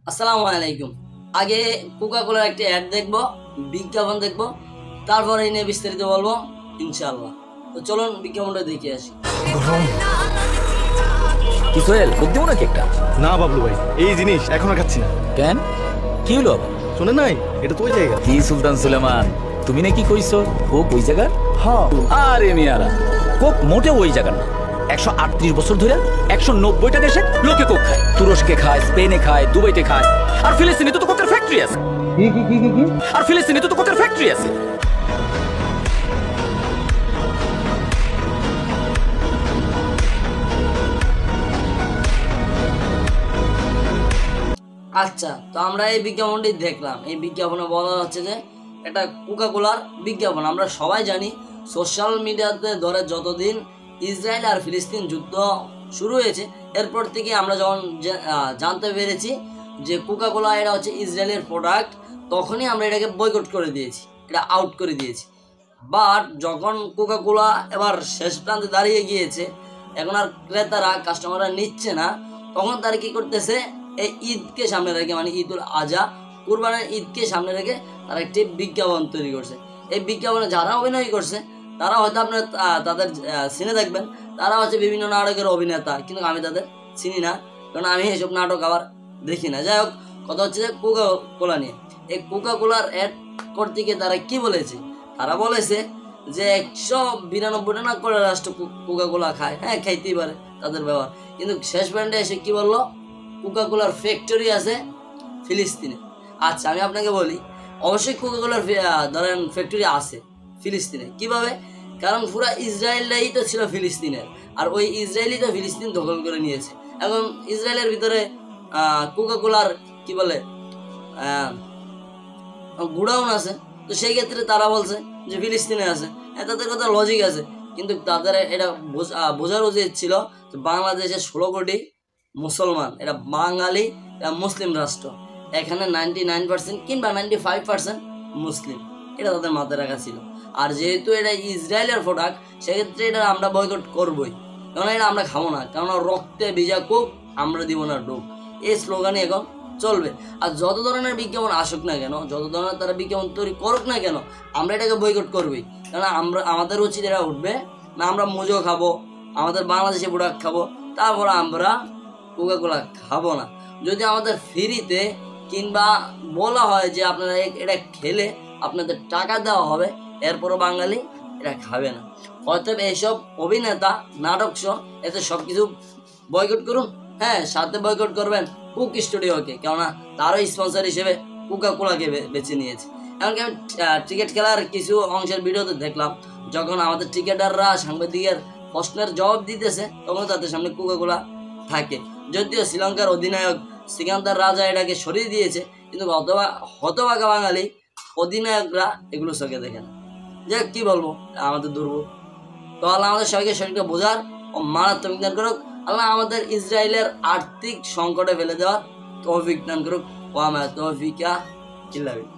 আসসালামু আলাইকুম। আগে কোকা কোলার একটা অ্যাড দেখবো, বিজ্ঞাপন দেখবো, তারপরে এই নিয়ে বিস্তারিত বলবো ইনশাআল্লাহ। তো চলুন বিজ্ঞাপনটা দেখে আসি। কি সোহেল বুক দেবো নাকি একটা? না বাবলু ভাই, এই জিনিস এখন আর খাচ্ছি না। কেন, কি হলো আবার? শোনে নাই, এটা তো ওই জায়গা। কি সুলতান সুলেমান, তুমি নাকি কইছো কোক ওই জায়গার? হ্যাঁ। আরে মিয়ারা, কোক মোটেও ওই জায়গার না। 138 বছর ধরে 190টা দেশে লোকে কোক খায়। তুরস্কে খায়, স্পেনে খায়, দুবাইতে খায়। আর ফিলিস্তিনে তো কোকের ফ্যাক্টরি আছে। আর ফিলিস্তিনে তো কোকের ফ্যাক্টরি আছে। আচ্ছা, তো আমরা এই বিজ্ঞাপনটি দেখলাম। এই বিজ্ঞাপনে বলা হচ্ছে যে এটা কোকা কোলার বিজ্ঞাপন। আমরা সবাই জানি সোশ্যাল মিডিয়াতে ধরে যতদিন ইসরায়েল আর ফিলিস্তিন যুদ্ধ শুরু হয়েছে, এরপর থেকে আমরা যখন জানতে পেরেছি যে কোকা কোলা এটা হচ্ছে ইসরায়েলের প্রোডাক্ট, তখনই আমরা এটাকে বয়কট করে দিয়েছি, এটা আউট করে দিয়েছি। বাট যখন কোকা কোলা এবার শেষ প্রান্তে দাঁড়িয়ে গিয়েছে, এখন আর ক্রেতারা কাস্টমাররা নিচ্ছে না, তখন তারা কি করতেছে, এই ঈদকে সামনে রেখে, মানে ঈদুল আজহা কুরবানের ঈদকে সামনে রেখে তারা একটি বিজ্ঞাপন তৈরি করছে। এই বিজ্ঞাপনে যারা অভিনয় করছে তারা হয়তো আপনার তাদের চিনে দেখবেন, তারা হচ্ছে বিভিন্ন নাটকের অভিনেতা, কিন্তু আমি তাদের চিনি না, কারণ আমি এইসব নাটক আবার দেখি না। যাই হোক, কথা হচ্ছে যে কোকা কোলা নিয়ে। এই কোকা কোলার অ্যাড করতে গিয়ে তারা কি বলেছে? তারা বলেছে যে 192টা না করে রাষ্ট্র কোকা কোলা খায়, হ্যাঁ খাইতেই পারে, তাদের ব্যবহার। কিন্তু শেষ পয়েন্টে এসে কি বললো, কোকা কোলার ফ্যাক্টরি আছে ফিলিস্তিনে। আচ্ছা, আমি আপনাকে বলি, অবশ্যই কোকা কোলার ধরেন ফ্যাক্টরি আছে ফিলিস্তিনে। কিভাবে? কারণ পুরা ইসরায়েলটাই তো ছিল ফিলিস্তিনের, আর ওই ইসরায়েলই তো ফিলিস্তিন দখল করে নিয়েছে। এখন ইসরায়েলের ভিতরে কোকা কোলার কি বলে গুডাউন আছে, তো সেই ক্ষেত্রে তারা বলছে যে ফিলিস্তিনে আছে। তাদের কথা লজিক আছে, কিন্তু তাদের এটা বোঝার উচিত ছিল যে বাংলাদেশে 16 কোটি মুসলমান, এটা বাঙালি মুসলিম রাষ্ট্র, এখানে 99% কিংবা 95% মুসলিম, এটা তাদের মাথায় রাখা ছিল। আর যেহেতু এটা ইসরায়েলের প্রোডাক্ট, সেক্ষেত্রে এটা আমরা বয়কট করবোই, কারণ এটা আমরা খাবো না, কারণ রক্তে ভিজা কোক আমরা দিব না ডুব, এই স্লোগানই এখন চলবে। আর যত ধরনের বিজ্ঞাপন আসুক না কেন, যত ধরনের তারা বিজ্ঞাপন তৈরি করুক না কেন, আমরা এটাকে বয়কট করবোই। কারণ আমাদের উচিত এটা উঠবে না, আমরা মোজো খাবো, আমাদের বাংলাদেশি প্রোডাক্ট খাবো, তারপর আমরা কোকা কোলা খাবো না। যদি আমাদের ফ্রিতে কিংবা বলা হয় যে আপনারা এটা খেলে আপনাদের টাকা দেওয়া হবে, এরপরও বাঙালি এটা খাবে না। অতএব এইসব অভিনেতা, নাটক শো, এতে সব কিছু বয়কট করুন। হ্যাঁ, সাথে বয়কট করবেন কুক স্টুডিওকে, কেননা তারও স্পন্সর হিসেবে কোকা কোলাকে বেছে নিয়েছে। এমনকি আমি ক্রিকেট খেলার কিছু অংশের ভিডিওতে দেখলাম, যখন আমাদের ক্রিকেটাররা সাংবাদিকের প্রশ্নের জবাব দিতেছে, তখন তাদের সামনে কোকা কোলা থাকে। যদিও শ্রীলঙ্কার অধিনায়ক সিকান্দার রাজা এটাকে সরিয়ে দিয়েছে, কিন্তু হতভাগা বাঙালি অধিনায়করা এগুলো চোখে দেখে না। যে কি বলবো, আমাদের দুর্ভোগ। তো আল্লাহ আমাদের সবাইকে শরীরকে বোঝার ও মারাত্মক দান করুক। আল্লাহ আমাদের ইসরায়েলের আর্থিক সংকটে ফেলে দেওয়ার তৌফিক দান করুক। ওয়া মা তৌফিকা ইল্লা বিল্লাহ।